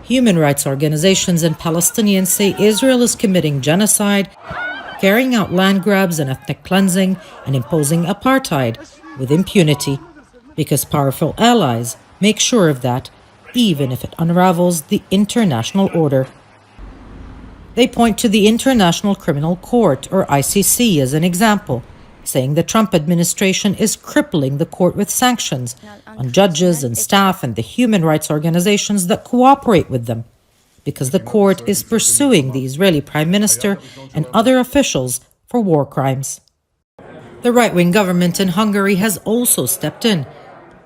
Human rights organizations and Palestinians say Israel is committing genocide, carrying out land grabs and ethnic cleansing, and imposing apartheid with impunity, because powerful allies make sure of that, even if it unravels the international order. They point to the International Criminal Court, or ICC, as an example, saying the Trump administration is crippling the court with sanctions on judges and staff and the human rights organizations that cooperate with them, because the court is pursuing the Israeli Prime Minister and other officials for war crimes. The right-wing government in Hungary has also stepped in,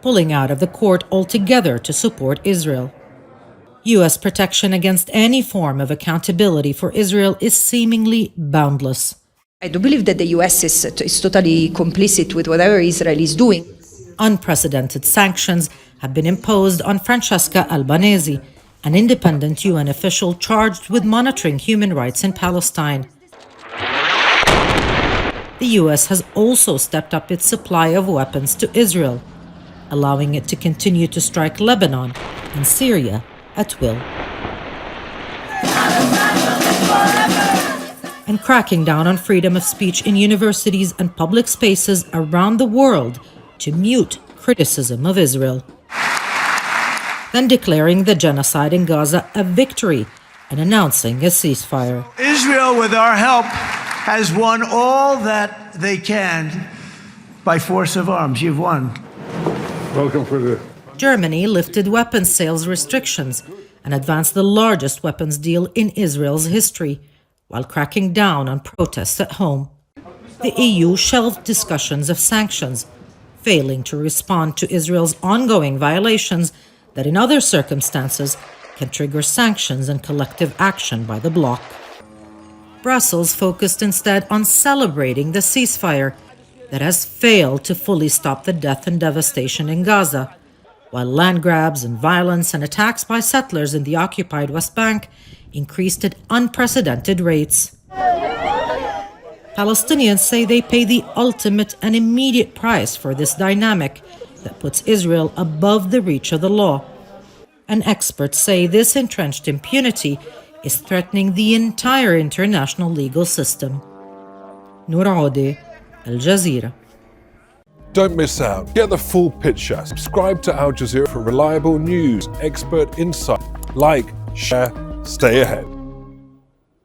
pulling out of the court altogether to support Israel. U.S. protection against any form of accountability for Israel is seemingly boundless. I do believe that the US is totally complicit with whatever Israel is doing. Unprecedented sanctions have been imposed on Francesca Albanese, an independent UN official charged with monitoring human rights in Palestine. The US has also stepped up its supply of weapons to Israel, allowing it to continue to strike Lebanon and Syria at will, and cracking down on freedom of speech in universities and public spaces around the world to mute criticism of Israel. Then declaring the genocide in Gaza a victory and announcing a ceasefire. Israel, with our help, has won all that they can by force of arms. You've won. Welcome for the... Germany lifted weapons sales restrictions and advanced the largest weapons deal in Israel's history, while cracking down on protests at home. The EU shelved discussions of sanctions, failing to respond to Israel's ongoing violations that in other circumstances can trigger sanctions and collective action by the bloc. Brussels focused instead on celebrating the ceasefire that has failed to fully stop the death and devastation in Gaza, while land grabs and violence and attacks by settlers in the occupied West Bank increased at unprecedented rates. Palestinians say they pay the ultimate and immediate price for this dynamic that puts Israel above the reach of the law. And experts say this entrenched impunity is threatening the entire international legal system. Noor Ode, Al Jazeera. Don't miss out. Get the full picture. Subscribe to Al Jazeera for reliable news, expert insight. Like, share, stay ahead.